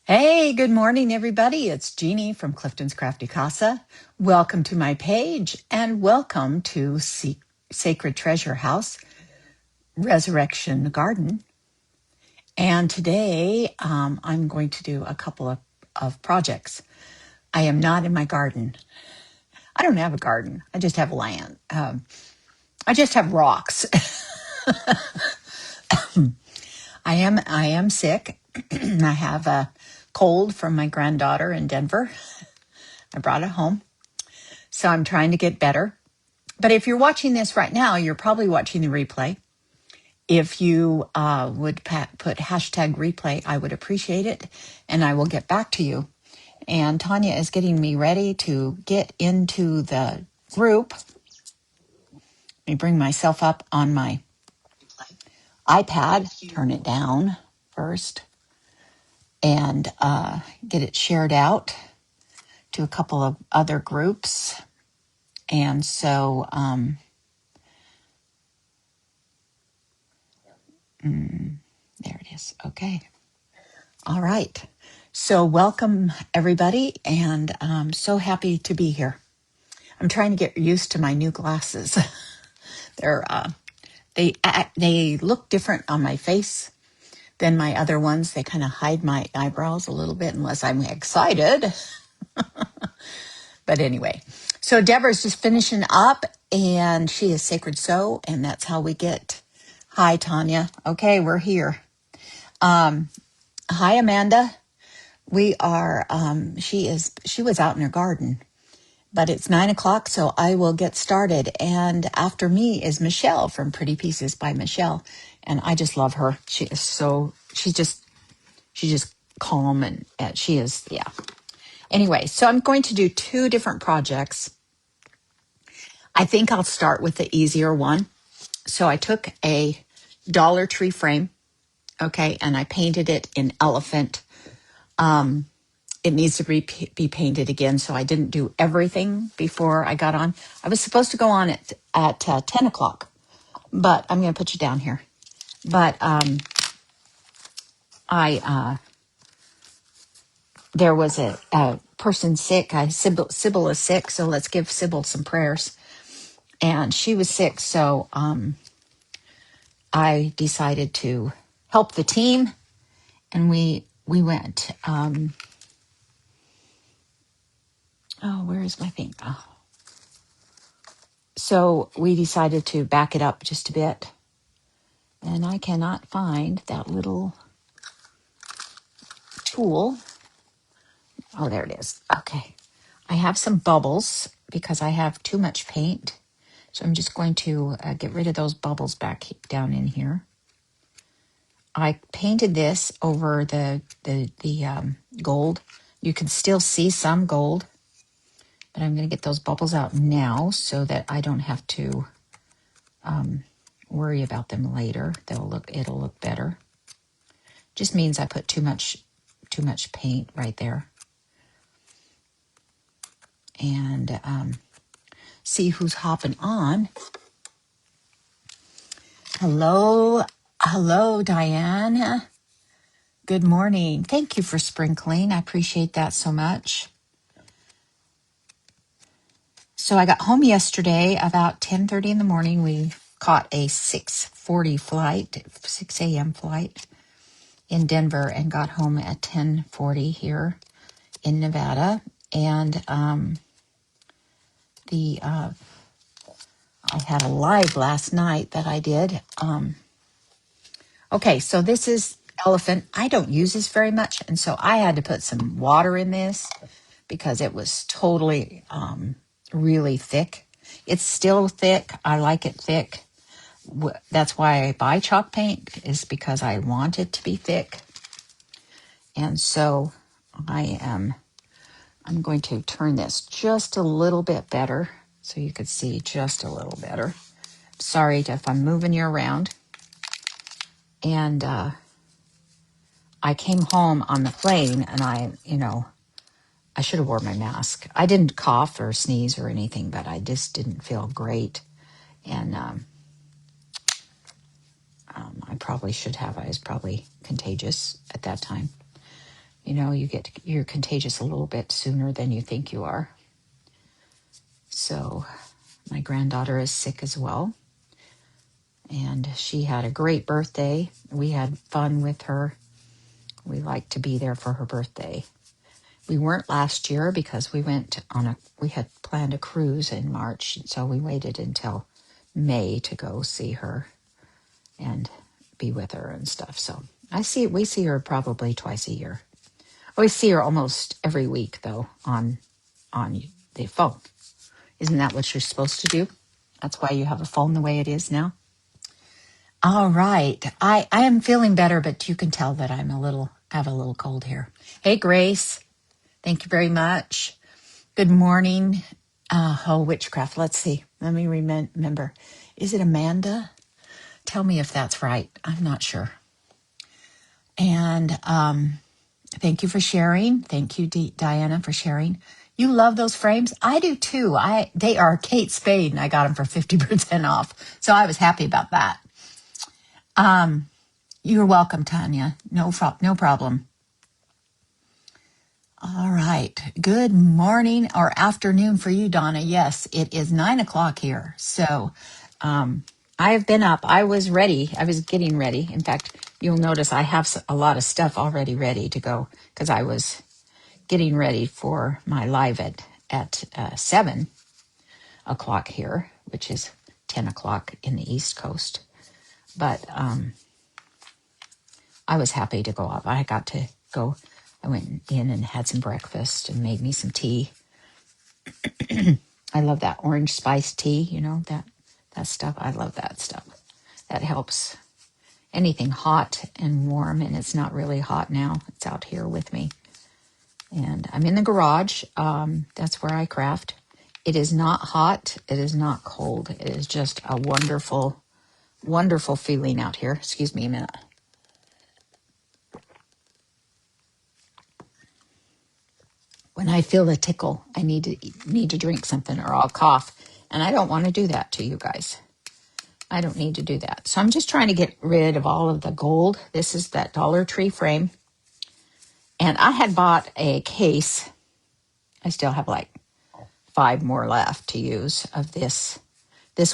Hey, good morning, everybody. It's Jeannie from Clifton's Crafty Casa. Welcome to my page and welcome to Sacred Treasure House, Resurrection Garden. And today I'm going to do a couple of projects. I am not in my garden. I don't have a garden. I just have land. I just have rocks. I am sick. I have a cold from my granddaughter in Denver. I brought it home. So I'm trying to get better. But if you're watching this right now, you're probably watching the replay. If you would put hashtag replay, I would appreciate it. And I will get back to you. And Tanya is getting me ready to get into the group. Let me bring myself up on my iPad, turn it down first, and get it shared out to a couple of other groups. And so there it is. Okay. All right. So welcome everybody, and I'm so happy to be here. I'm trying to get used to my new glasses. They're they look different on my face than my other ones. They kind of hide my eyebrows a little bit unless I'm excited. But anyway, so Deborah's just finishing up, and she is Sacred Sew, and that's how we get. Hi, Tanya. Okay, we're here. Hi, Amanda. We are. She was out in her garden, but it's 9:00, so I will get started. And after me is Michelle from Pretty Pieces by Michelle, and I just love her. She's just calm, and she is, yeah. Anyway, so I'm going to do two different projects. I think I'll start with the easier one. So I took a Dollar Tree frame, okay, and I painted it in elephant. It needs to be painted again, so I didn't do everything before I got on. I was supposed to go on at 10 o'clock, but I'm going to put you down here. But there was a person sick. Sybil is sick, so let's give Sybil some prayers. And she was sick, so I decided to help the team, and we went. Where is my thing? Oh. So we decided to back it up just a bit. And I cannot find that little tool. Oh, there it is. Okay. I have some bubbles because I have too much paint. So I'm just going to get rid of those bubbles back down in here. I painted this over the gold. You can still see some gold, but I'm going to get those bubbles out now so that I don't have to worry about them later. It'll look better. Just means I put too much paint right there. And see who's hopping on. Hello, Diane. Good morning. Thank you for sprinkling. I appreciate that so much. So I got home yesterday about 10:30 in the morning. We caught a 6 a.m. flight in Denver and got home at 10:40 here in Nevada. And I had a live last night that I did. Okay, so this is elephant. I don't use this very much, and so I had to put some water in this because it was totally really thick. It's still thick. I like it thick. That's why I buy chalk paint, is because I want it to be thick. And so I'm going to turn this just a little bit better so you could see just a little better. Sorry if I'm moving you around. And I came home on the plane, and I should have worn my mask. I didn't cough or sneeze or anything, but I just didn't feel great. And I probably should have. I was probably contagious at that time. you're contagious a little bit sooner than you think you are. So my granddaughter is sick as well, and she had a great birthday. We had fun with her. We like to be there for her birthday. We weren't last year because we had planned a cruise in March, so we waited until May to go see her and be with her and stuff. So we see her probably twice a year. We see her almost every week though on the phone. Isn't that what you're supposed to do? That's why you have a phone the way it is now. All right. I am feeling better, but you can tell that I have a little cold here. Hey, Grace. Thank you very much. Good morning. Witchcraft. Let's see. Let me remember. Is it Amanda? Tell me if that's right. I'm not sure. And thank you for sharing. Thank you, Diana, for sharing. You love those frames? I do too. They are Kate Spade, and I got them for 50% off. So I was happy about that. You're welcome, Tanya. No problem. All right. Good morning or afternoon for you, Donna. Yes, it is 9:00 here. So I have been up. I was ready. I was getting ready. In fact, you'll notice I have a lot of stuff already ready to go because I was getting ready for my live at 7:00 here, which is 10:00 in the East Coast. But I was happy to go up. I got to go. I went in and had some breakfast and made me some tea. I love that orange spice tea, that stuff. I love that stuff. That helps anything hot and warm, and it's not really hot now. It's out here with me. And I'm in the garage. That's where I craft. It is not hot. It is not cold. It is just a wonderful, wonderful feeling out here. Excuse me a minute. When I feel a tickle, I need to drink something or I'll cough. And I don't want to do that to you guys. I don't need to do that. So I'm just trying to get rid of all of the gold. This is that Dollar Tree frame. And I had bought a case. I still have like 5 more left to use of this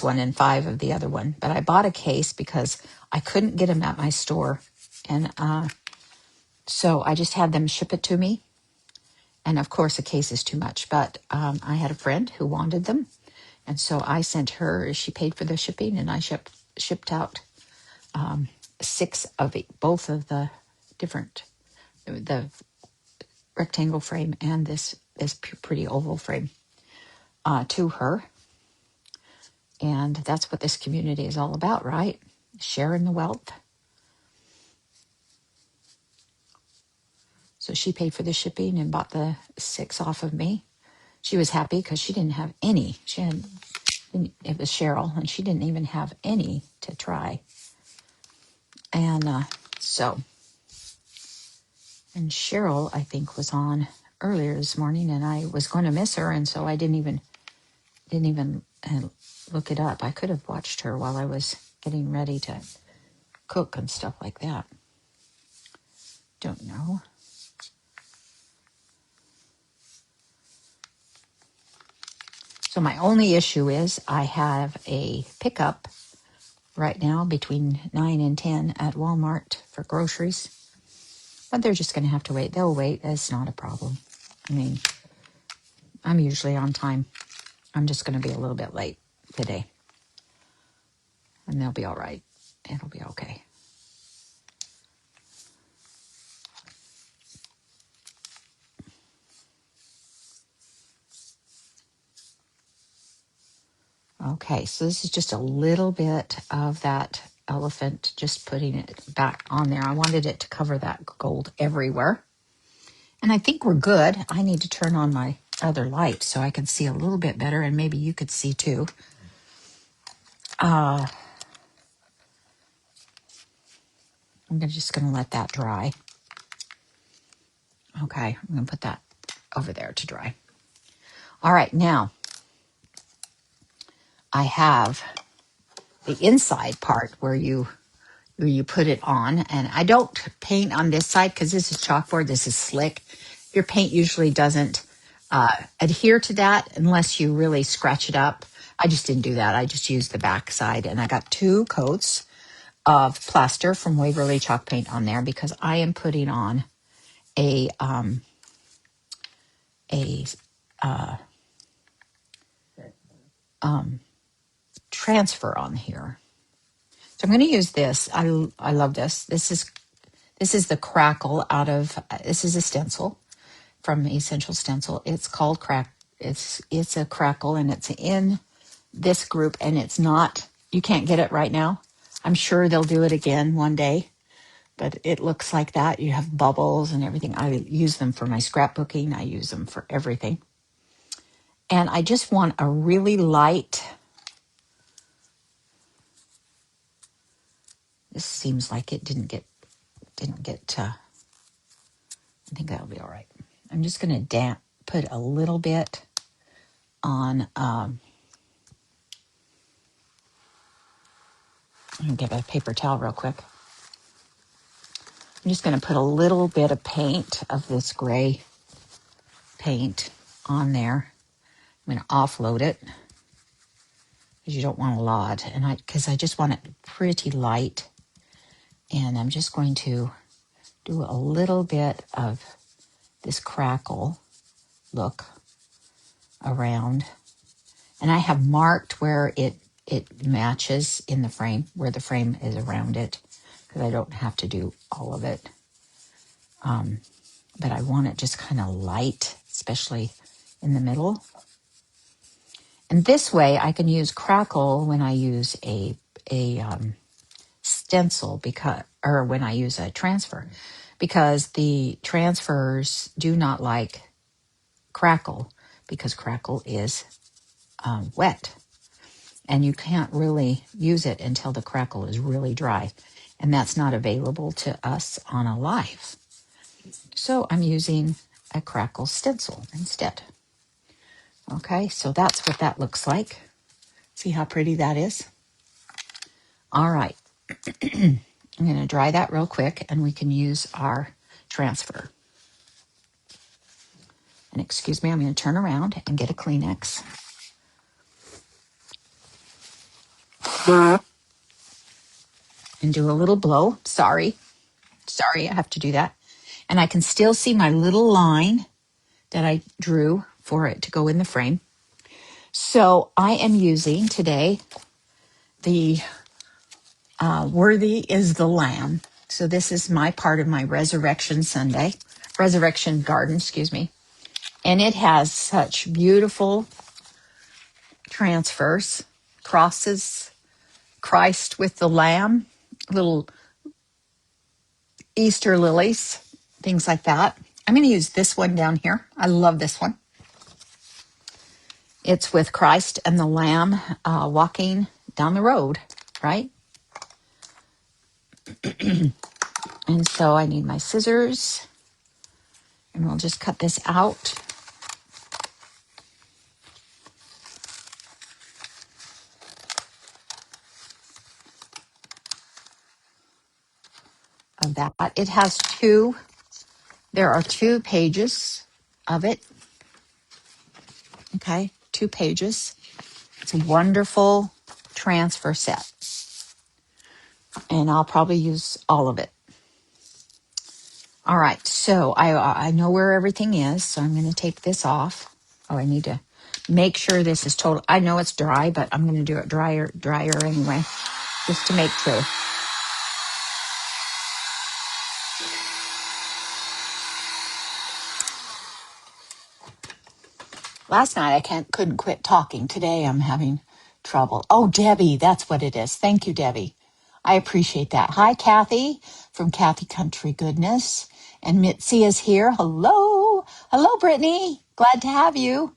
one and 5 of the other one. But I bought a case because I couldn't get them at my store. And so I just had them ship it to me. And of course, a case is too much. But I had a friend who wanted them. And so I sent her, she paid for the shipping, and I shipped out 6 of both of the rectangle frame and this pretty oval frame to her. And that's what this community is all about, right? Sharing the wealth. So she paid for the shipping and bought the 6 off of me. She was happy because she didn't have any. It was Cheryl, and she didn't even have any to try. And and Cheryl, I think, was on earlier this morning, and I was going to miss her, and so I didn't even look it up. I could have watched her while I was getting ready to cook and stuff like that. Don't know. So my only issue is I have a pickup right now between 9 and 10 at Walmart for groceries. But they're just going to have to wait. They'll wait. It's not a problem. I mean, I'm usually on time. I'm just going to be a little bit late today. And they'll be all right. It'll be okay. Okay, so this is just a little bit of that elephant, just putting it back on there. I wanted it to cover that gold everywhere. And I think we're good. I need to turn on my other light so I can see a little bit better, and maybe you could see too. I'm just going to let that dry. Okay, I'm going to put that over there to dry. All right, now I have the inside part where you where you put it on. And I don't paint on this side because this is chalkboard. This is slick. Your paint usually doesn't adhere to that unless you really scratch it up. I just didn't do that. I just used the back side, and I got 2 coats of plaster from Waverly chalk paint on there because I am putting on a a transfer on here. So I'm going to use this. I love this. This is the crackle out of this is a stencil from Essential Stencil. It's called crack. It's a crackle, and it's in this group, and it's not. You can't get it right now. I'm sure they'll do it again one day, but it looks like that. You have bubbles and everything. I use them for my scrapbooking. I use them for everything. And I just want a really light. This seems like it didn't get. I think that'll be all right. I'm just going to put a little bit on. I'm going to get a paper towel real quick. I'm just going to put a little bit of paint of this gray paint on there. I'm going to offload it because you don't want a lot, and because I just want it pretty light. And I'm just going to do a little bit of this crackle look around, and I have marked where it matches in the frame, where the frame is around it, because I don't have to do all of it. But I want it just kind of light, especially in the middle. And this way I can use crackle when I use a stencil, or when I use a transfer, because the transfers do not like crackle because crackle is wet, and you can't really use it until the crackle is really dry, and that's not available to us on a live. So I'm using a crackle stencil instead. Okay, so that's what that looks like. See how pretty that is? All right. I'm going to dry that real quick, and we can use our transfer. And excuse me, I'm going to turn around and get a Kleenex. And do a little blow. Sorry, I have to do that. And I can still see my little line that I drew for it to go in the frame. So I am using today the Worthy is the Lamb. So this is my part of my Resurrection Garden, excuse me. And it has such beautiful transfers, crosses, Christ with the Lamb, little Easter lilies, things like that. I'm going to use this one down here. I love this one. It's with Christ and the Lamb walking down the road, right? And so I need my scissors, and we'll just cut this out. Of that. There are 2 pages of it. Okay, 2 pages. It's a wonderful transfer set. And I'll probably use all of it. All right, so I know where everything is, so I'm going to take this off. Oh, I need to make sure this is total. I know it's dry, but I'm going to do it drier anyway, just to make sure. Last night I couldn't quit talking. Today I'm having trouble. Oh, Debbie, that's what it is. Thank you, Debbie. I appreciate that. Hi, Kathy from Kathy Country Goodness. And Mitzi is here. Hello. Hello, Brittany. Glad to have you.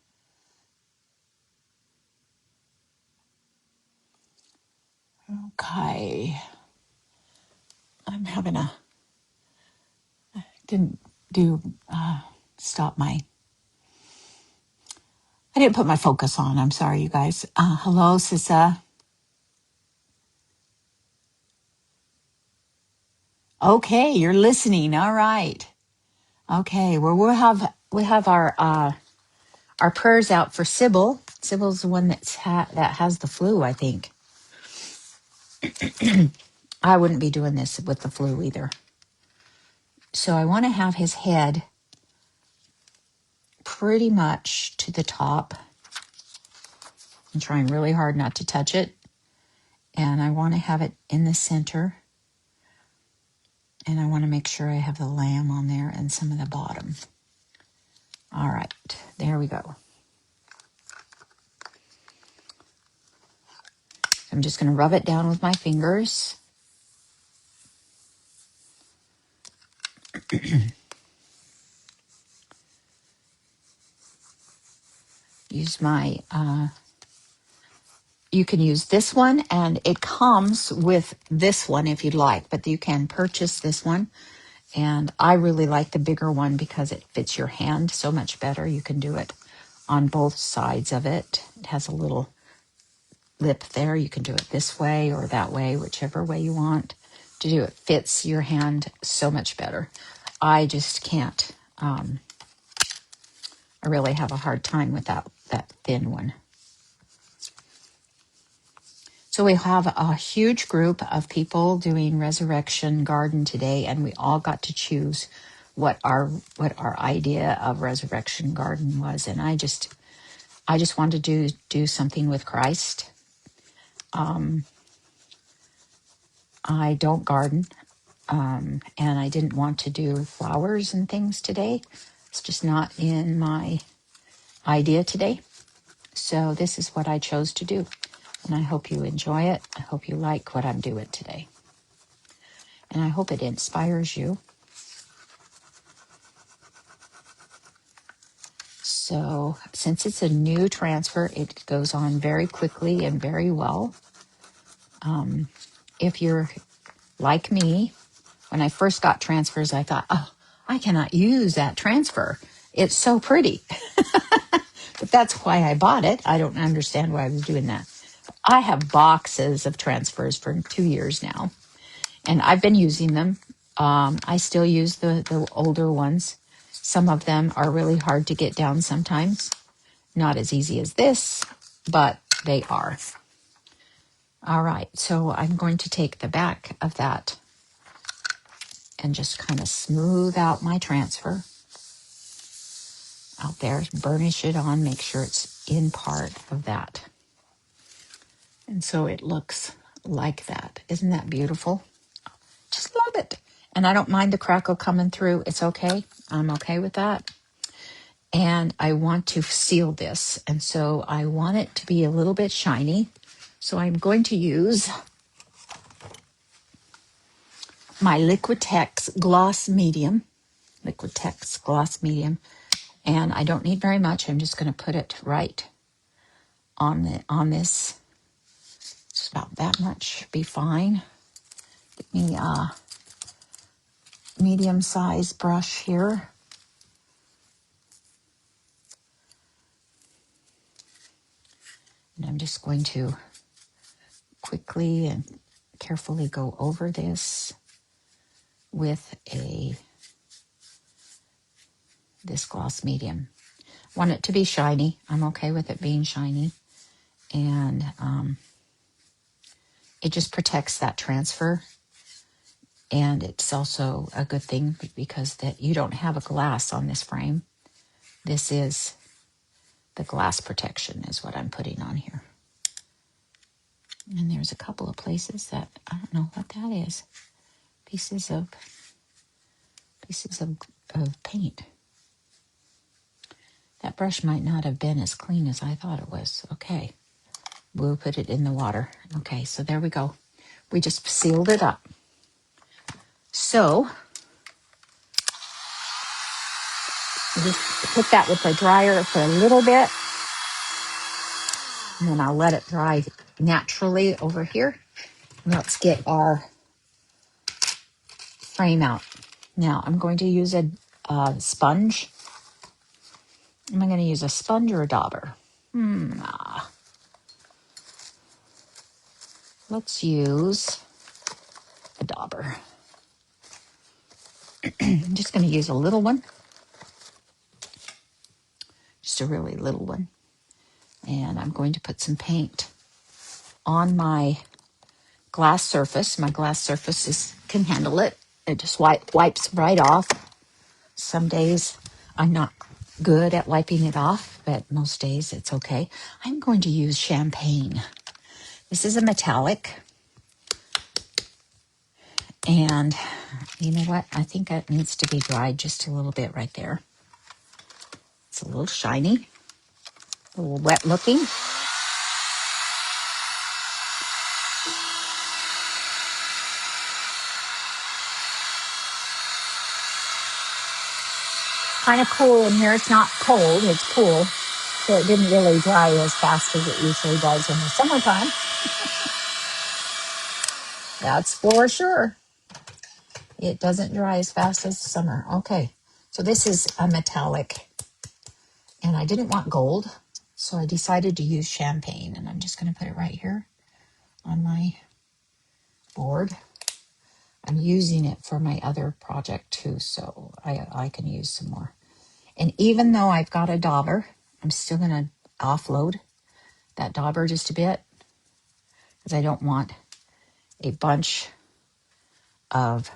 Okay. I'm having didn't do, I didn't put my focus on. I'm sorry, you guys. Hello, Sissa. Okay, you're listening. All right. Okay, well we have our prayers out for Sybil. Sybil's the one that has the flu, I think. I wouldn't be doing this with the flu either. So I want to have his head pretty much to the top. I'm trying really hard not to touch it. And I want to have it in the center. And I want to make sure I have the lamb on there and some of the bottom. All right, there we go. I'm just going to rub it down with my fingers. Use my, you can use this one, and it comes with this one if you'd like, but you can purchase this one. And I really like the bigger one because it fits your hand so much better. You can do it on both sides of it. It has a little lip there. You can do it this way or that way, whichever way you want to do it. Fits your hand so much better. I just can't. I really have a hard time with that thin one. So we have a huge group of people doing Resurrection Garden today, and we all got to choose what our idea of Resurrection Garden was. And I just wanted to do something with Christ. I don't garden, and I didn't want to do flowers and things today. It's just not in my idea today. So this is what I chose to do. And I hope you enjoy it. I hope you like what I'm doing today. And I hope it inspires you. So since it's a new transfer, it goes on very quickly and very well. If you're like me, when I first got transfers, I thought, oh, I cannot use that transfer. It's so pretty. But that's why I bought it. I don't understand why I was doing that. I have boxes of transfers for 2 years now, and I've been using them. I still use the older ones. Some of them are really hard to get down sometimes. Not as easy as this, but they are. All right, so I'm going to take the back of that and just kind of smooth out my transfer out there, burnish it on, make sure it's in part of that. And so it looks like that. Isn't that beautiful? Just love it. And I don't mind the crackle coming through. It's okay. I'm okay with that. And I want to seal this. And so I want it to be a little bit shiny. So I'm going to use my Liquitex Gloss Medium. Liquitex Gloss Medium. And I don't need very much. I'm just going to put it right on this. Just about that much. Be fine. Get me a medium-sized brush here. And I'm just going to quickly and carefully go over this with this gloss medium. Want it to be shiny. I'm okay with it being shiny. And it just protects that transfer. And it's also a good thing because that you don't have a glass on this frame. This is the glass protection is what I'm putting on here. And there's a couple of places that I don't know what that is. Pieces of paint. That brush might not have been as clean as I thought it was. Okay. We'll put it in the water. Okay, so there we go. We just sealed it up. So just put that with the dryer for a little bit. And then I'll let it dry naturally over here. Let's get our frame out. Now I'm going to use a sponge. Am I going to use a sponge or a dauber? Let's use a dauber. I'm just going to use a little one, just a really little one. And I'm going to put some paint on my glass surface. My glass surface can handle it. It just wipes right off. Some days I'm not good at wiping it off, but most days it's okay. I'm going to use champagne. This is a metallic. And you know what? I think it needs to be dried just a little bit right there. It's a little shiny, a little wet looking. Kind of cool in here. It's not cold, it's cool. So it didn't really dry as fast as it usually does in the summertime. That's for sure. It doesn't dry as fast as summer. Okay, so this is a metallic. And I didn't want gold, so I decided to use champagne. And I'm just going to put it right here on my board. I'm using it for my other project too, so I can use some more. And even though I've got a dauber, I'm still going to offload that dauber just a bit because I don't want a bunch of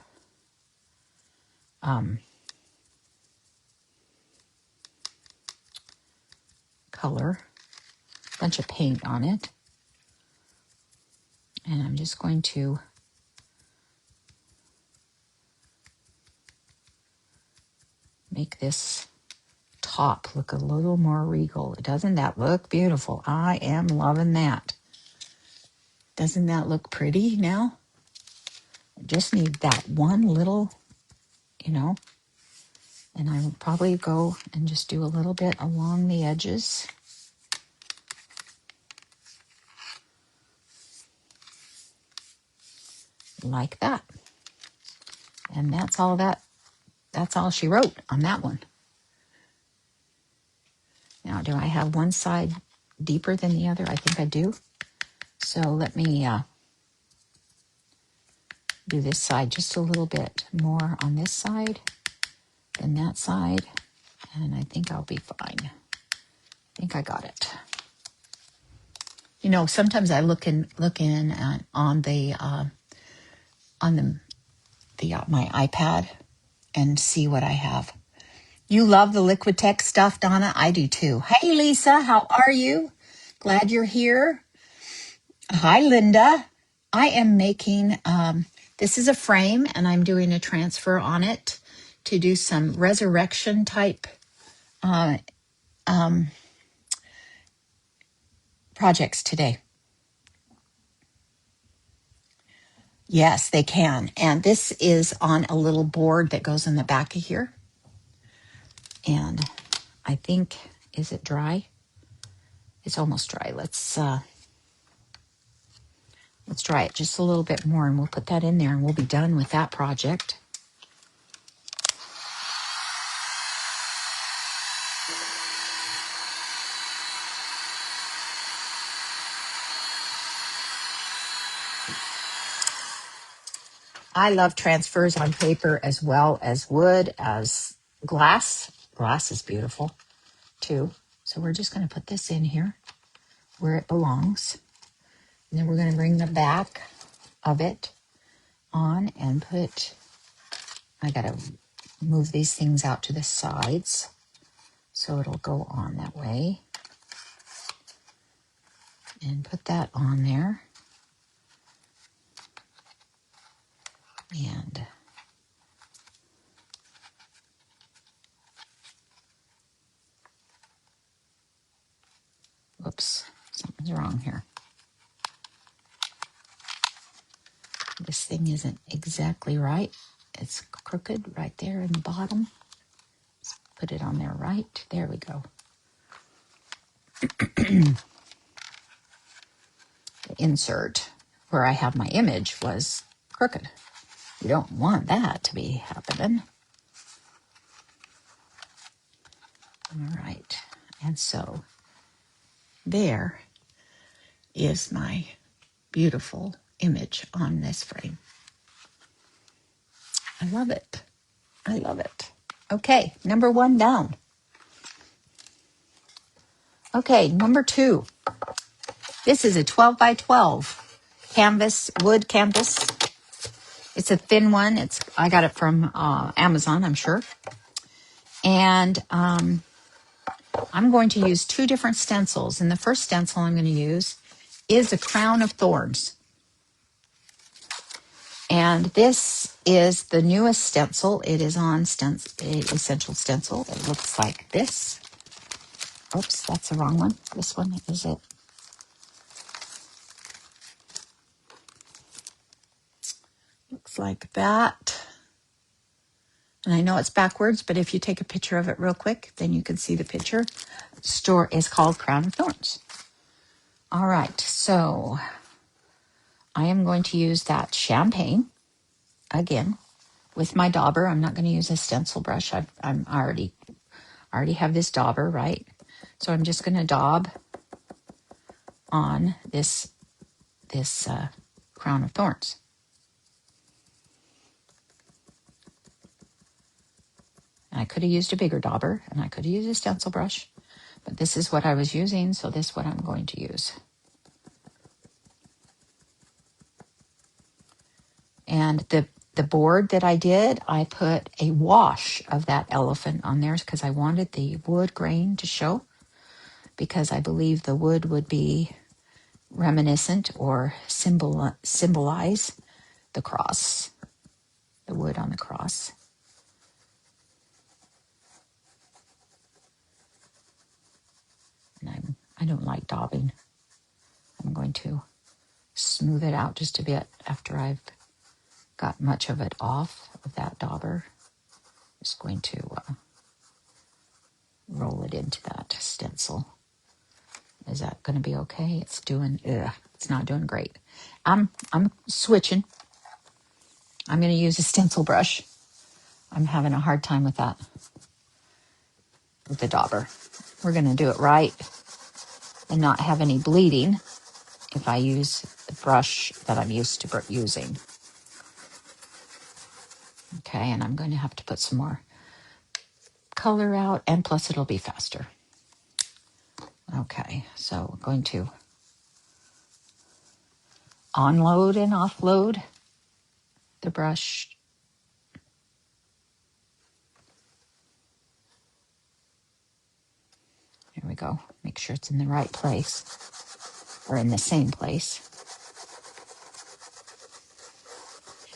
color, bunch of paint on it. And I'm just going to make this top look a little more regal. Doesn't that look beautiful? I am loving that. Doesn't that look pretty now? I just need that one little, and I will probably go and just do a little bit along the edges. Like that. And that's all she wrote on that one. Now, do I have one side deeper than the other? I think I do. So let me do this side just a little bit more on this side than that side. And I think I'll be fine. I think I got it. Sometimes I look in on the my iPad and see what I have. You love the Liquitex stuff, Donna? I do too. Hey, Lisa, how are you? Glad you're here. Hi, Linda. I am making, this is a frame, and I'm doing a transfer on it to do some resurrection type projects today. Yes, they can. And this is on a little board that goes in the back of here. And I think, is it dry? It's almost dry. Let's dry it just a little bit more, and we'll put that in there, and we'll be done with that project. I love transfers on paper as well as wood, as glass. Glass is beautiful too. So we're just going to put this in here where it belongs. And then we're going to bring the back of it on and I got to move these things out to the sides so it'll go on that way. And put that on there. And whoops, something's wrong here. This thing isn't exactly right. It's crooked right there in the bottom. Let's put it on there right. There we go. The insert where I have my image was crooked. You don't want that to be happening. All right. And so there is my beautiful image on this frame. I love it. I love it. Okay, number 1 down. Okay, number 2. This is a 12 by 12 canvas, wood canvas. It's a thin one. I got it from Amazon, I'm sure. And I'm going to use 2 different stencils. And the first stencil I'm going to use is a crown of thorns. And this is the newest stencil. It is on Essential Stencil. It looks like this. Oops, that's the wrong one. This one is it. Looks like that. And I know it's backwards, but if you take a picture of it real quick, then you can see the picture. Store is called Crown of Thorns. All right, so I am going to use that champagne again with my dauber. I'm not going to use a stencil brush. I already have this dauber, right? So I'm just going to daub on this crown of thorns. And I could have used a bigger dauber, and I could have used a stencil brush, but this is what I was using, so this is what I'm going to use. And the board that I did, I put a wash of that elephant on there because I wanted the wood grain to show, because I believe the wood would be reminiscent or symbolize the cross, the wood on the cross. And I don't like daubing. I'm going to smooth it out just a bit after I've got much of it off of that dauber. Just going to roll it into that stencil. Is that going to be okay? It's not doing great. I'm switching. I'm going to use a stencil brush. I'm having a hard time with that, with the dauber. We're going to do it right and not have any bleeding if I use the brush that I'm used to using. Okay, and I'm going to have to put some more color out, and plus it'll be faster. Okay, so we're going to onload and offload the brush. Here we go. Make sure it's in the right place, or in the same place.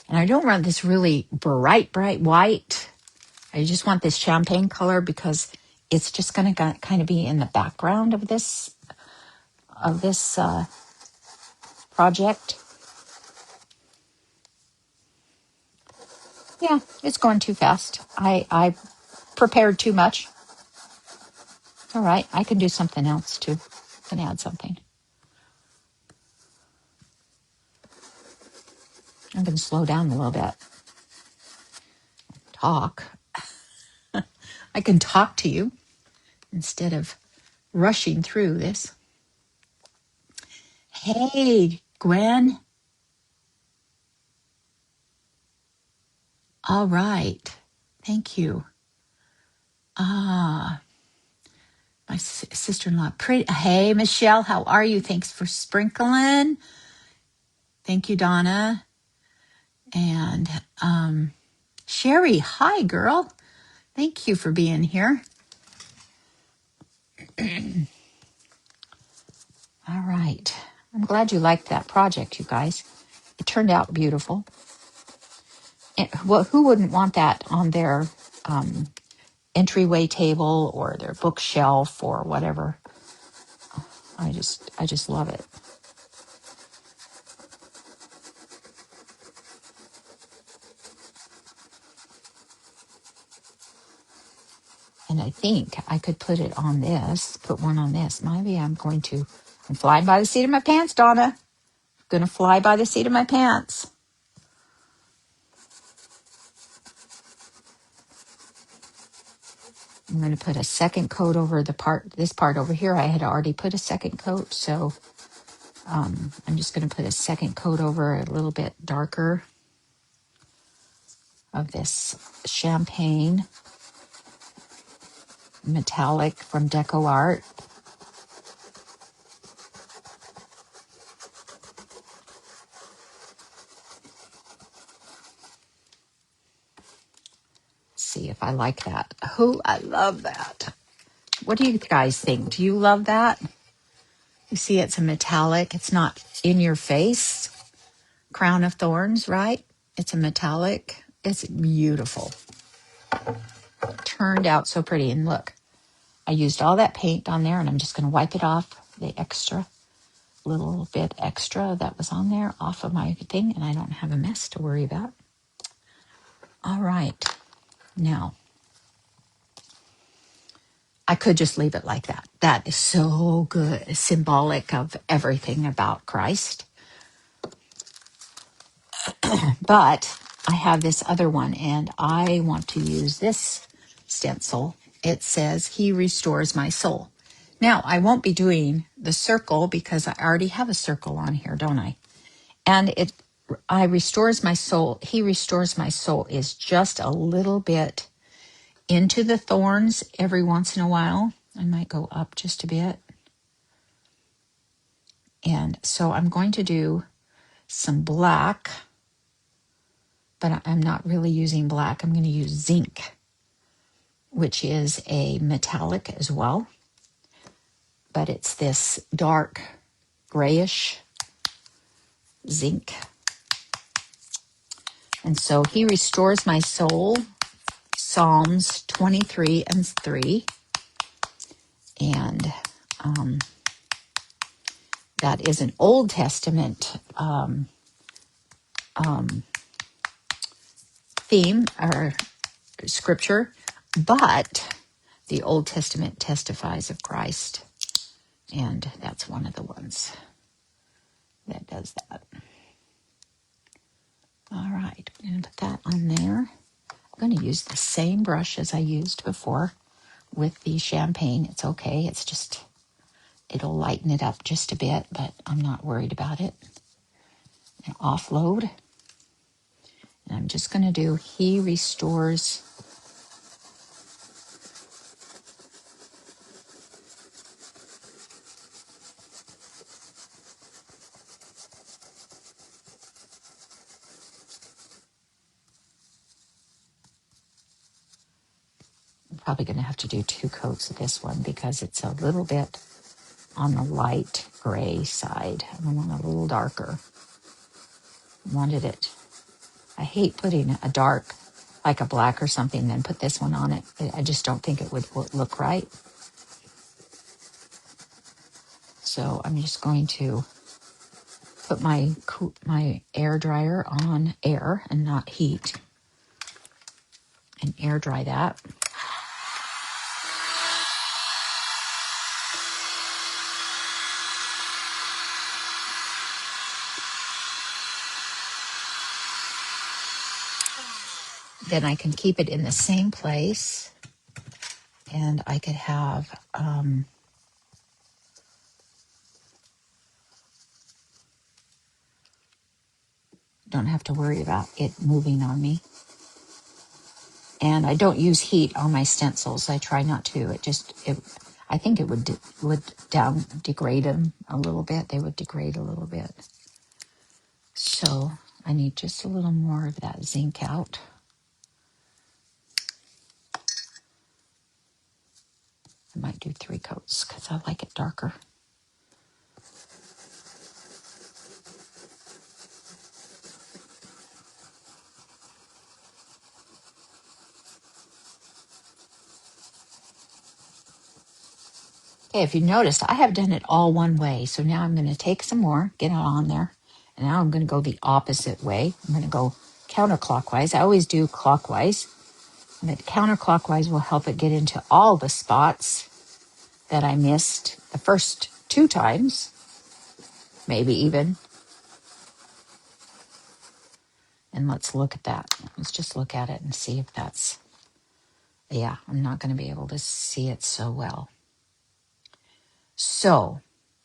And I don't want this really bright white. I just want this champagne color because it's just going to kind of be in the background of this project. Yeah, it's going too fast. I prepared too much. All right, I can do something else too. I can add something. I'm going to slow down a little bit. Talk. I can talk to you instead of rushing through this. Hey, Gwen. All right. Thank you. My sister-in-law. Hey, Michelle, how are you? Thanks for sprinkling. Thank you, Donna. And Sherry, hi, girl. Thank you for being here. All right. I'm glad you liked that project, you guys. It turned out beautiful. And, well, who wouldn't want that on their entryway table or their bookshelf or whatever? I just love it. And I think I could put one on this. Maybe I'm flying by the seat of my pants, Donna. I'm going to fly by the seat of my pants. I'm going to put a second coat over this part over here. I had already put a second coat, so I'm just going to put a second coat over a little bit darker. of this champagne metallic from Deco Art. See if I like that. Oh, I love that. What do you guys think? Do you love that? You see, it's a metallic. It's not in your face. Crown of Thorns, right? It's a metallic. It's beautiful. Turned out so pretty. And look, I used all that paint on there, and I'm just going to wipe it off, the extra, little bit extra that was on there off of my thing, and I don't have a mess to worry about. All right. Now, I could just leave it like that. That is so good, symbolic of everything about Christ. But I have this other one, and I want to use this stencil. It says, He restores my soul. Now, I won't be doing the circle because I already have a circle on here, don't I? And I restores my soul. He restores my soul is just a little bit into the thorns every once in a while. I might go up just a bit. And so I'm going to do some black, but I'm not really using black. I'm going to use zinc, which is a metallic as well. But it's this dark grayish zinc. And so he restores my soul, Psalms 23 and 3. And that is an Old Testament theme or scripture, but the Old Testament testifies of Christ, and that's one of the ones that does that. All right, I'm going to put that on there. I'm going to use the same brush as I used before with the champagne. It's okay. It's just, it'll lighten it up just a bit, but I'm not worried about it. And offload. And I'm just going to do He restores. I'm probably going to have to do 2 coats of this one because it's a little bit on the light gray side. I want a little darker. Wanted it. I hate putting a dark, like a black or something, then put this one on it. I just don't think it would look right. So I'm just going to put my air dryer on air and not heat, and air dry that. Then I can keep it in the same place, and I could have don't have to worry about it moving on me. And I don't use heat on my stencils. I try not to. I think it would degrade them a little bit. They would degrade a little bit. So I need just a little more of that zinc out. I might do 3 coats because I like it darker. Okay, if you noticed, I have done it all one way. So now I'm going to take some more, get it on there. And now I'm going to go the opposite way. I'm going to go counterclockwise. I always do clockwise. But counterclockwise will help it get into all the spots that I missed the first 2 times. Maybe even. And let's look at that. Let's just look at it and see if that's... Yeah, I'm not going to be able to see it so well. So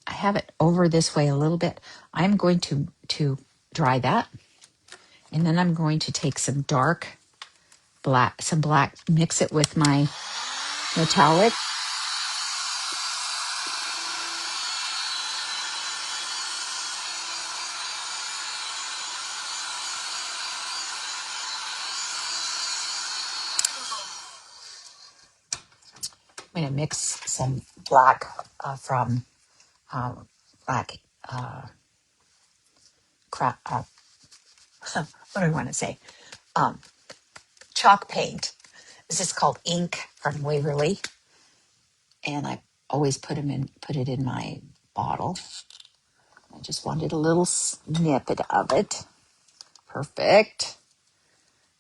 I have it over this way a little bit. I'm going to dry that. And then I'm going to take some dark some black, mix it with my metallic. I'm going to mix some black from black crap. What do I want to say? Um, Chalk paint. This is called ink from Waverly, and I always put it in my bottle. I just wanted a little snippet of it. Perfect.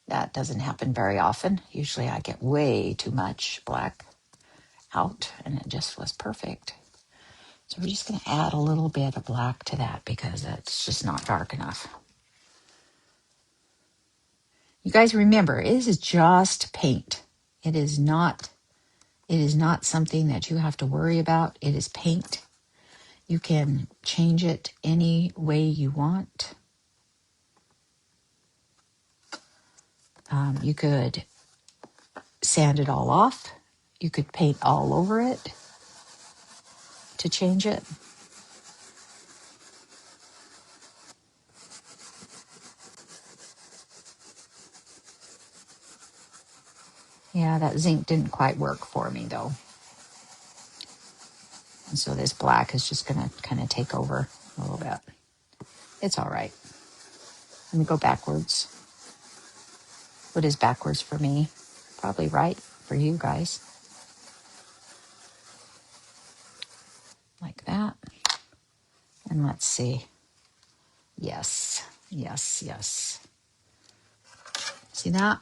That doesn't happen very often. Usually I get way too much black out, and it just was perfect. So we're just going to add a little bit of black to that because it's just not dark enough. You guys remember, it is just paint. It is not something that you have to worry about. It is paint. You can change it any way you want. You could sand it all off. You could paint all over it to change it. Yeah, that zinc didn't quite work for me though. And so this black is just going to kind of take over a little bit. It's all right. Let me go backwards. What is backwards for me? Probably right for you guys. Like that. And let's see. Yes, yes, yes. See that?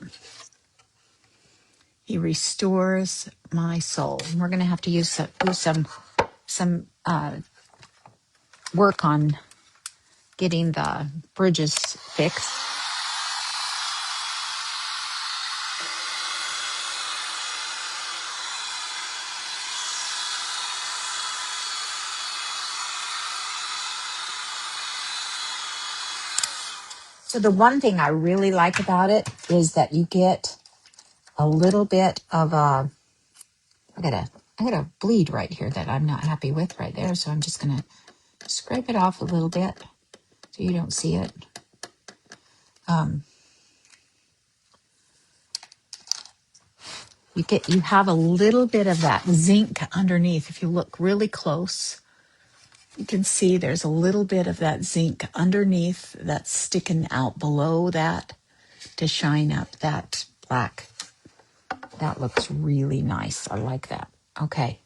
He restores my soul. And we're going to have to do some work on getting the bridges fixed. So the one thing I really like about it is that you get a little bit of a, I got a bleed right here that I'm not happy with right there. So I'm just going to scrape it off a little bit so you don't see it. You have a little bit of that zinc underneath. If you look really close, you can see there's a little bit of that zinc underneath that's sticking out below that to shine up that black. That looks really nice. I like that. Okay,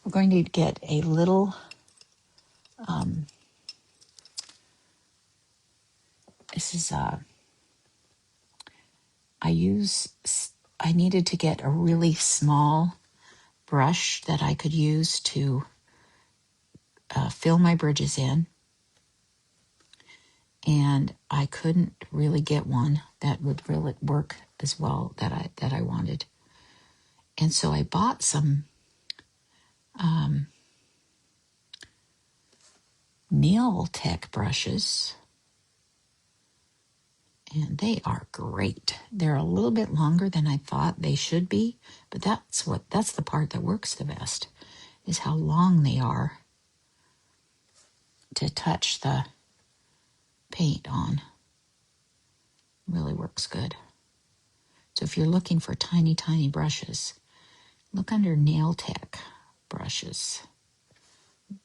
we're going to get a little, this is, I needed to get a really small brush that I could use to fill my bridges in. And I couldn't really get one that would really work as well that I wanted. And so I bought some nail tech brushes, and they are great. They're a little bit longer than I thought they should be, but that's the part that works the best, is how long they are to touch the paint on. Really works good. So if you're looking for tiny, tiny brushes, look under nail tech brushes.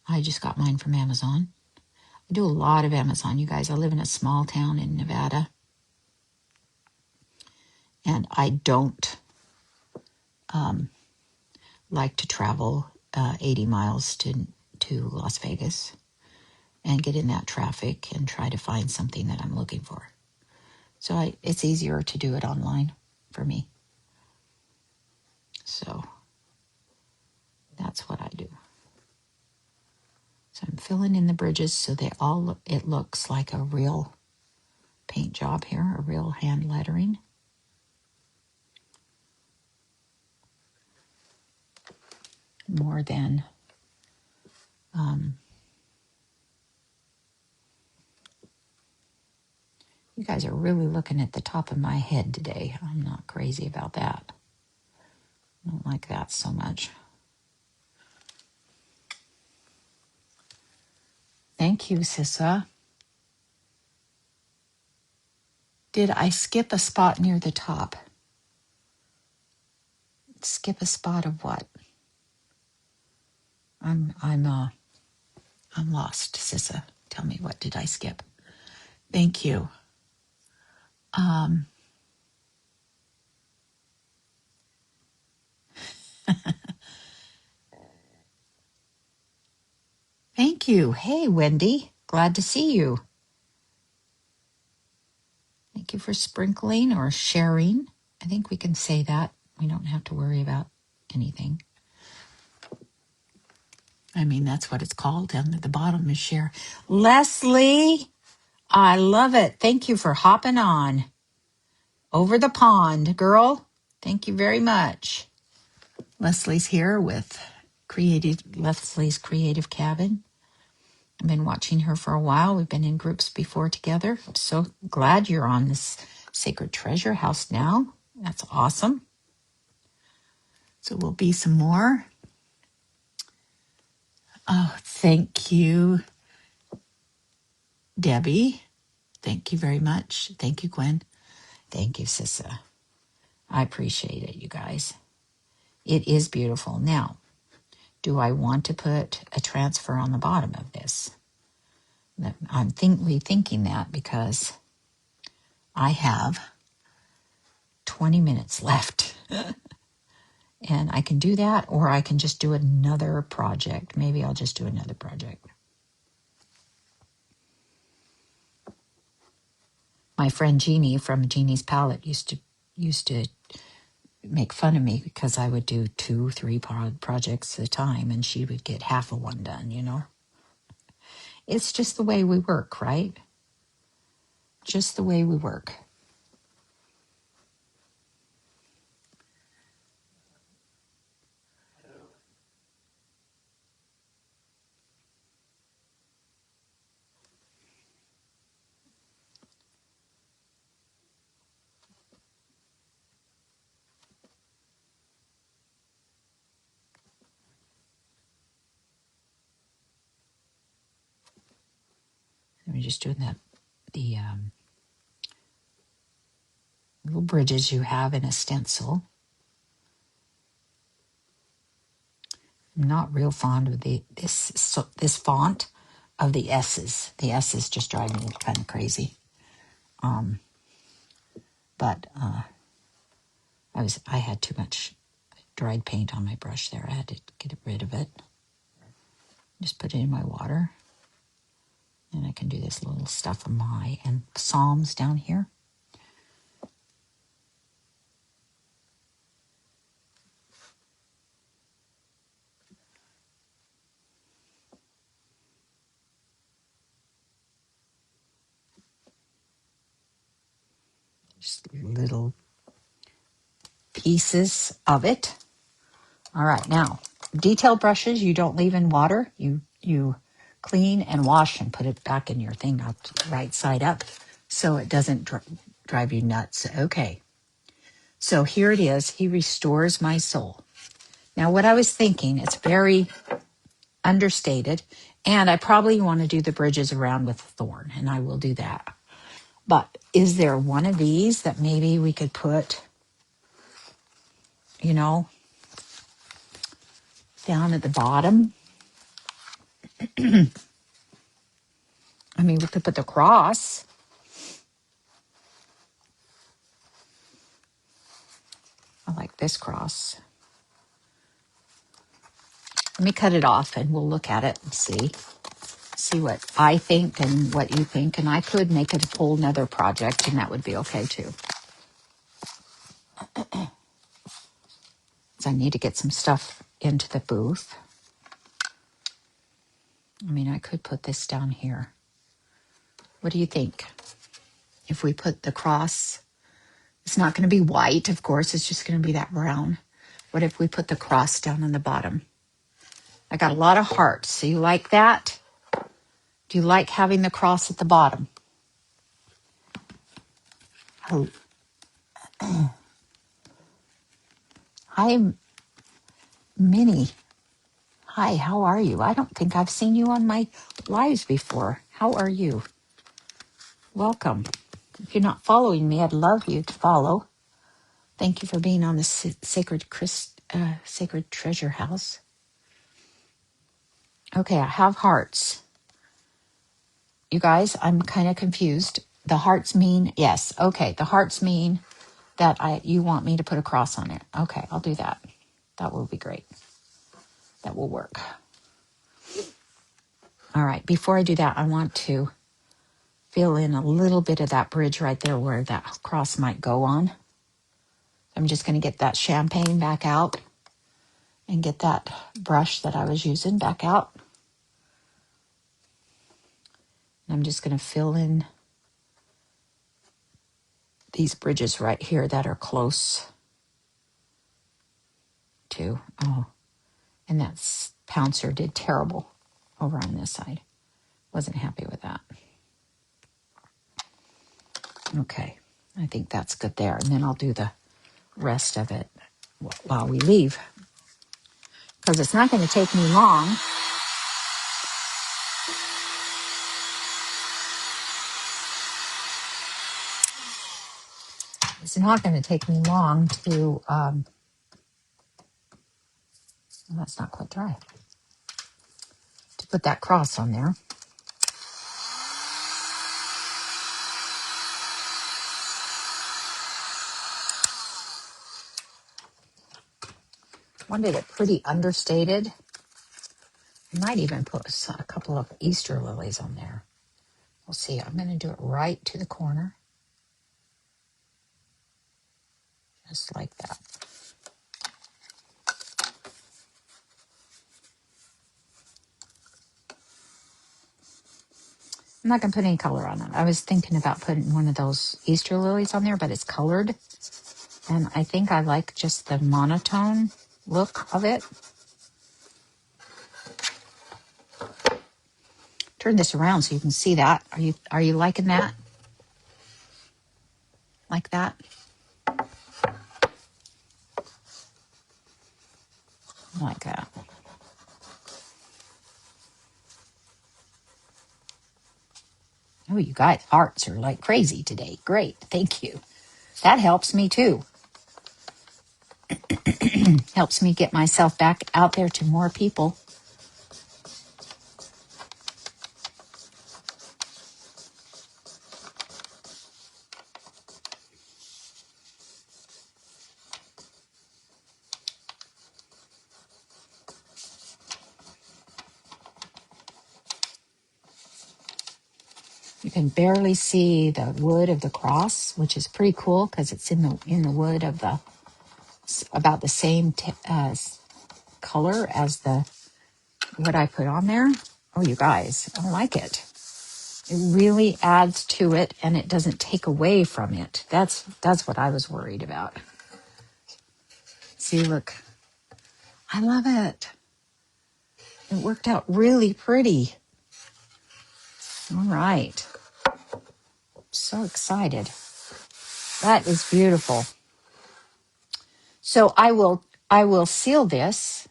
I just got mine from Amazon. I do a lot of Amazon, you guys. I live in a small town in Nevada, and I don't like to travel 80 miles to Las Vegas and get in that traffic and try to find something that I'm looking for. So it's easier to do it online for me. So that's what I do. So I'm filling in the bridges so it looks like a real paint job here, a real hand lettering. More than you guys are really looking at the top of my head today. I'm not crazy about that. I don't like that so much. Thank you, Sissa. Did I skip a spot near the top? Skip a spot of what? I'm lost, Sissa. Tell me, what did I skip? Thank you. Thank you. Hey, Wendy. Glad to see you. Thank you for sprinkling or sharing. I think we can say that. We don't have to worry about anything. I mean, that's what it's called. Down at the bottom is share. Leslie, I love it. Thank you for hopping on. Over the pond, girl. Thank you very much. Leslie's here with Leslie's Creative Cabin. I've been watching her for a while. We've been in groups before together. I'm so glad you're on this Sacred Treasure House now. That's awesome. So we'll be some more. Oh, thank you, Debbie. Thank you very much. Thank you, Gwen. Thank you, Sissa. I appreciate it, you guys. It is beautiful. Now, do I want to put a transfer on the bottom of this? I'm rethinking that because I have 20 minutes left. And I can do that, or I can just do another project. Maybe I'll just do another project. My friend Jeannie from Jeannie's Palette used to make fun of me because I would do 2-3 projects at a time, and she would get half of one done, you know? It's just the way we work, right? Just the way we work. I'm just doing the little bridges you have in a stencil. I'm not real fond of this font of the S's. The S's just drive me kind of crazy. But I had too much dried paint on my brush there. I had to get rid of it. Just put it in my water. And I can do this little stuff of my and Psalms down here. Just little pieces of it. All right, now, detail brushes you don't leave in water. You clean and wash and put it back in your thing up right side up so it doesn't drive you nuts. Okay, so here it is. He restores my soul. Now, what I was thinking, it's very understated, and I probably want to do the bridges around with thorn, and I will do that. But is there one of these that maybe we could put, you know, down at the bottom? I mean, we could put the cross. I like this cross. Let me cut it off and we'll look at it and see what I think and what you think. And I could make it a whole nother project and that would be okay too. So I need to get some stuff into the booth. I mean, I could put this down here. What do you think? If we put the cross, it's not going to be white, of course. It's just going to be that brown. What if we put the cross down on the bottom? I got a lot of hearts. So you like that? Do you like having the cross at the bottom? Oh, hi, Minnie. Hi, how are you? I don't think I've seen you on my lives before. How are you? Welcome. If you're not following me, I'd love you to follow. Thank you for being on the Sacred Treasure House. Okay, I have hearts. You guys, I'm kind of confused. The hearts mean, yes, okay, the hearts mean that you want me to put a cross on it. Okay, I'll do that. That will be great. That will work. All right, before I do that, I want to fill in a little bit of that bridge right there where that cross might go on. I'm just going to get that champagne back out and get that brush that I was using back out. And I'm just going to fill in these bridges right here that are close to, oh, and that pouncer did terrible over on this side. Wasn't happy with that. Okay, I think that's good there. And then I'll do the rest of it while we leave. Because it's not going to take me long. It's not going to take me long to, well, that's not quite dry, to put that cross on there. Wanted it pretty understated. I might even put a couple of Easter lilies on there. We'll see. I'm going to do it right to the corner. Just like that. I'm not going to put any color on it. I was thinking about putting one of those Easter lilies on there, but it's colored. And I think I like just the monotone look of it. Turn this around so you can see that. Are you liking that? Like that? Like that. Oh, you guys, hearts are like crazy today. Great. Thank you. That helps me too. Helps me get myself back out there to more people. You can barely see the wood of the cross, which is pretty cool because it's in the wood of the about the same color as the what I put on there. Oh, you guys, I like it. It really adds to it, and it doesn't take away from it. That's what I was worried about. See, look, I love it. It worked out really pretty. All right, so excited. That is beautiful. So I will seal this.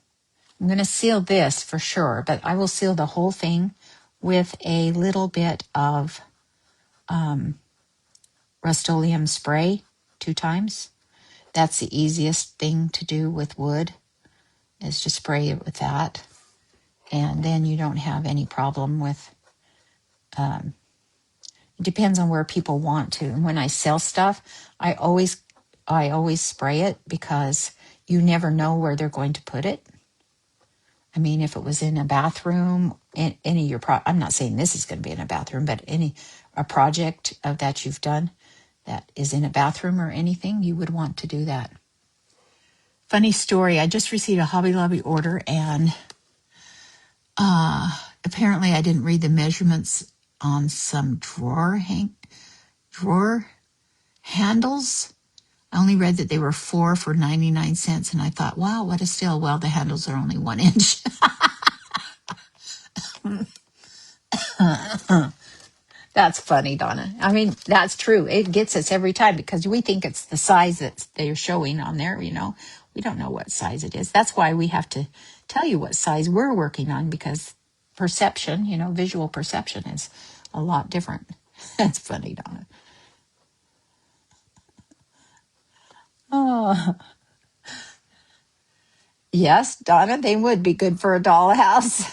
I'm going to seal this for sure, but I will seal the whole thing with a little bit of Rust-Oleum spray 2 times. That's the easiest thing to do with wood, is to spray it with that. And then you don't have any problem with, it depends on where people want to. And when I sell stuff, I always spray it because you never know where they're going to put it. I mean, if it was in a bathroom, any of your I'm not saying this is going to be in a bathroom, but a project of that you've done that is in a bathroom or anything, you would want to do that. Funny story, I just received a Hobby Lobby order, and apparently I didn't read the measurements on some drawer handles. I only read that they were 4 for 99 cents, and I thought, wow, what a steal. Well, the handles are only 1 inch. That's funny, Donna. I mean, that's true. It gets us every time because we think it's the size that they're showing on there, you know. We don't know what size it is. That's why we have to tell you what size we're working on because perception, you know, visual perception is a lot different. That's funny, Donna. Oh, yes, Donna, they would be good for a dollhouse.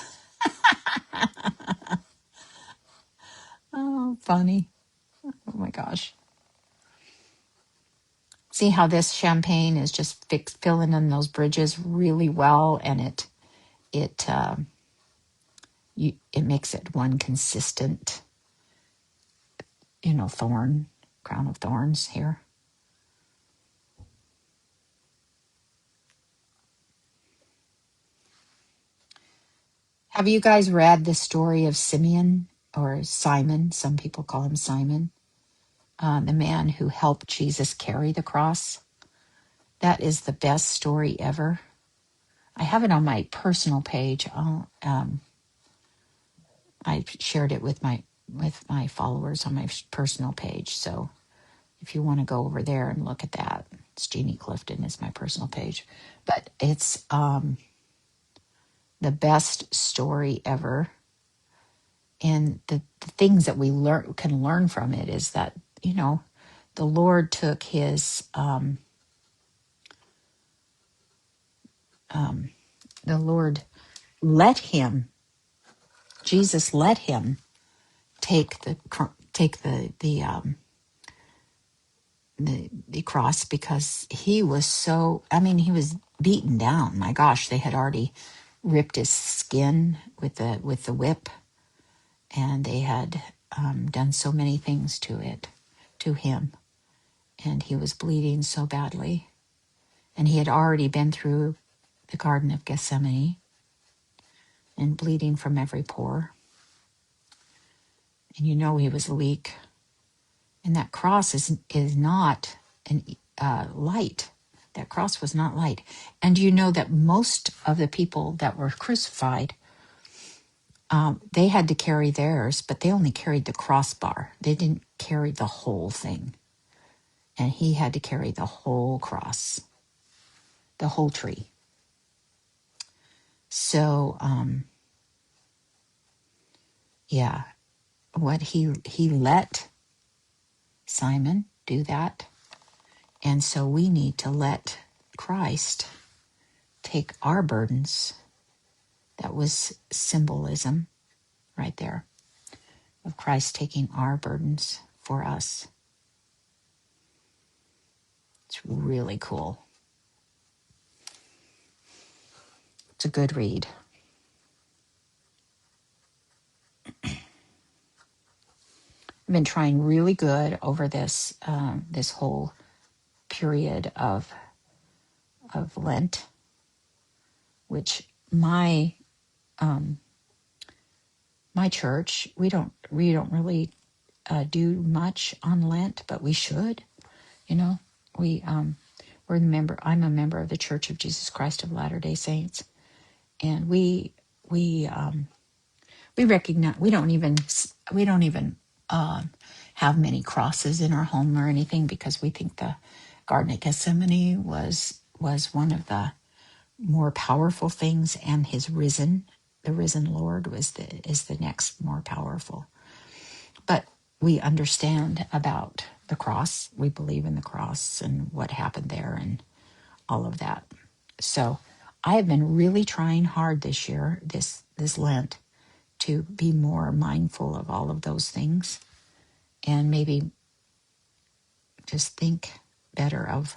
Oh, funny. Oh my gosh. See how this champagne is just filling in those bridges really well, and it makes it one consistent, you know, crown of thorns here. Have you guys read the story of Simeon or Simon? Some people call him Simon, the man who helped Jesus carry the cross. That is the best story ever. I have it on my personal page. I shared it with my followers on my personal page. So if you want to go over there and look at that, it's Jeannie Clifton is my personal page. But it's the best story ever. And the things that we can learn from it is that, you know, the Lord took the Lord let him, Jesus let him take the cross because he was so, I mean, he was beaten down. My gosh, they had already ripped his skin with the whip, and they had done so many things to him, and he was bleeding so badly, and he had already been through the Garden of Gethsemane and bleeding from every pore, and you know he was weak, and that cross is not light. That cross was not light. And you know that most of the people that were crucified, they had to carry theirs, but they only carried the crossbar. They didn't carry the whole thing. And he had to carry the whole cross, the whole tree. So, yeah, what he let Simon do that. And so we need to let Christ take our burdens. That was symbolism right there of Christ taking our burdens for us. It's really cool. It's a good read. I've been trying really good over this whole period of Lent, which my church we don't really do much on Lent, but we should. You know, I'm a member of the Church of Jesus Christ of Latter-day Saints, and we recognize we don't even have many crosses in our home or anything because we think the Garden of Gethsemane was one of the more powerful things, and the risen Lord is the next more powerful. But we understand about the cross. We believe in the cross and what happened there and all of that. So I have been really trying hard this year, this Lent, to be more mindful of all of those things and maybe just think better of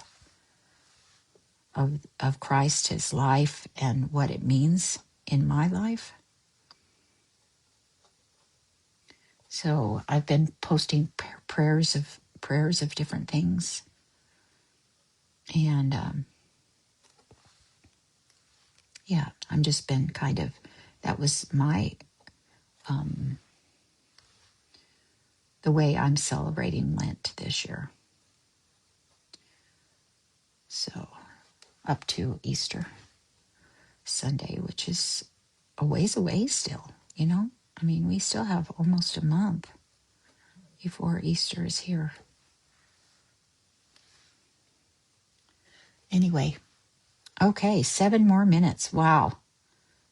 Christ, his life, and what it means in my life. So I've been posting prayers of different things, and yeah, I'm just been kind of, that was my the way I'm celebrating Lent this year. So up to Easter Sunday, which is a ways away still, you know? I mean, we still have almost a month. before Easter is here. Anyway, okay, 7 more minutes. Wow.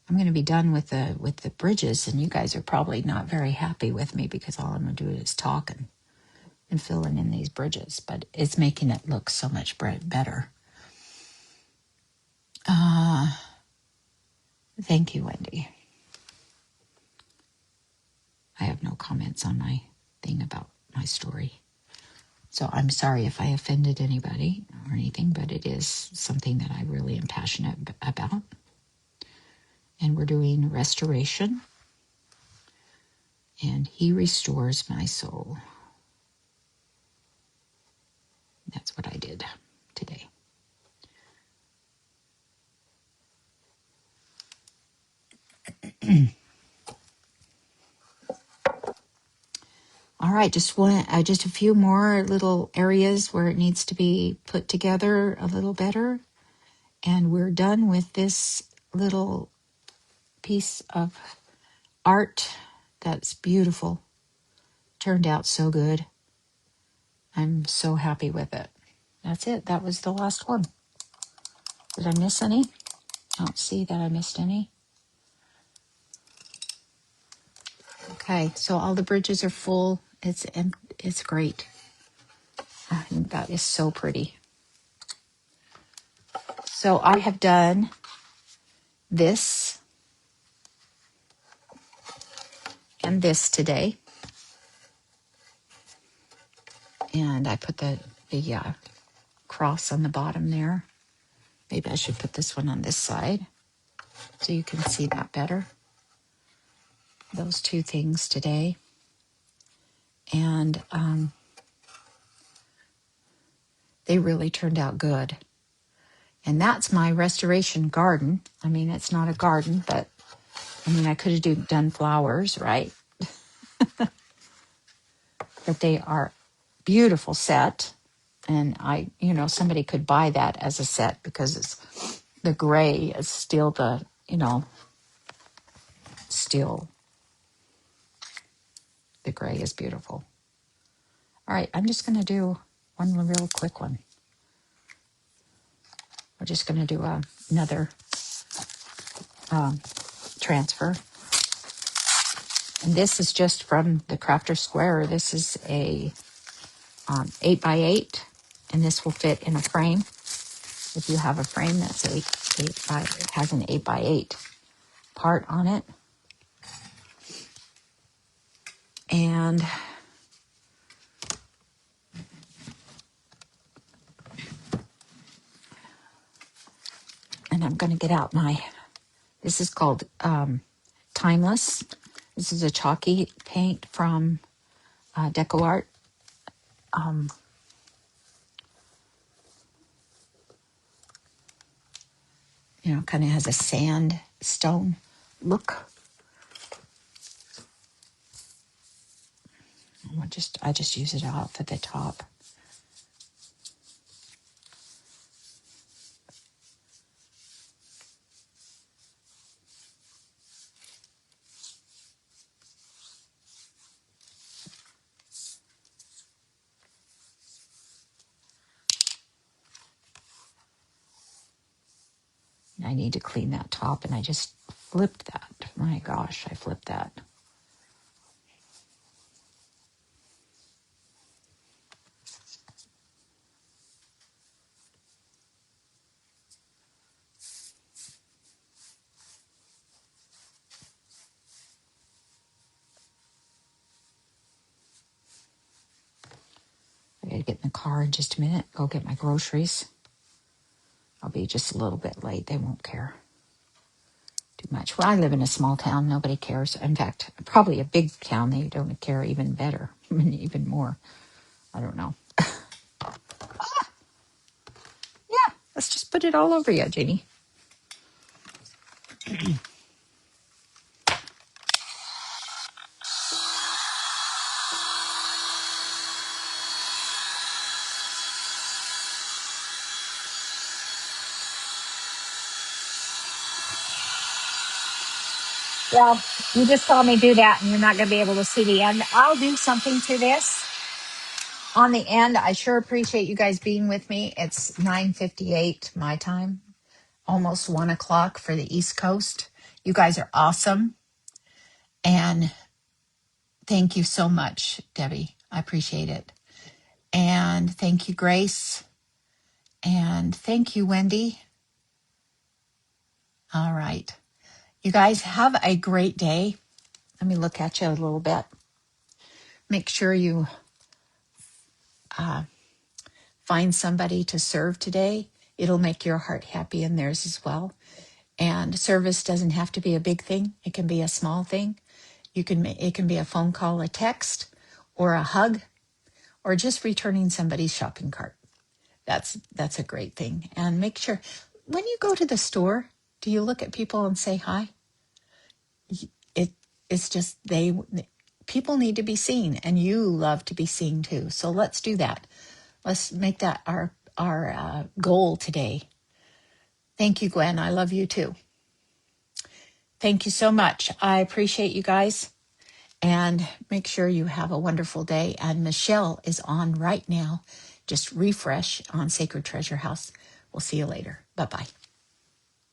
I'm going to be done with the bridges, and you guys are probably not very happy with me because all I'm going to do is talk and filling in these bridges, but it's making it look so much better. Thank you, Wendy. I have no comments on my thing about my story. So I'm sorry if I offended anybody or anything, but it is something that I really am passionate about. And we're doing restoration. And he restores my soul. That's what I did today. All right, just a few more little areas where it needs to be put together a little better. And we're done with this little piece of art that's beautiful. Turned out so good. I'm so happy with it. That's it. That was the last one. Did I miss any? I don't see that I missed any. Okay, so all the bridges are full. It's great. I think that is so pretty. So I have done this and this today. And I put the cross on the bottom there. Maybe I should put this one on this side so you can see that better. Those two things today. And they really turned out good. And that's my restoration garden. I mean, it's not a garden, but I mean, I could have done flowers, right? But they are beautiful set. And somebody could buy that as a set because the gray is still still the gray is beautiful. All right, I'm just going to do one real quick one. We're just going to do another transfer. And this is just from the Crafter Square. This is a 8x8, and this will fit in a frame. If you have a frame that's it has an 8x8 part on it. And I'm going to get out this is called Timeless. This is a chalky paint from Deco Art. Kind of has a sandstone look. I just use it off at the top. I need to clean that top, and I just flipped that. My gosh, I flipped that. I gotta get in the car in just a minute, go get my groceries. I'll be just a little bit late. They won't care too much. Well, I live in a small town. Nobody cares. In fact, probably a big town, they don't care even better, even more. I don't know. Yeah, let's just put it all over you, Jeannie. Well, you just saw me do that, and you're not going to be able to see the end. I'll do something to this on the end. I sure appreciate you guys being with me. It's 9:58 my time, almost 1 o'clock for the East Coast. You guys are awesome. And thank you so much, Debbie. I appreciate it. And thank you, Grace. And thank you, Wendy. All right. You guys have a great day. Let me look at you a little bit. Make sure you find somebody to serve today. It'll make your heart happy and theirs as well. And service doesn't have to be a big thing. It can be a small thing. It can be a phone call, a text, or a hug, or just returning somebody's shopping cart. That's a great thing. And make sure when you go to the store, do you look at people and say hi? It's just people need to be seen, and you love to be seen too. So let's do that. Let's make that our goal today. Thank you, Gwen. I love you too. Thank you so much. I appreciate you guys. And make sure you have a wonderful day. And Michelle is on right now. Just refresh on Sacred Treasure House. We'll see you later. Bye-bye.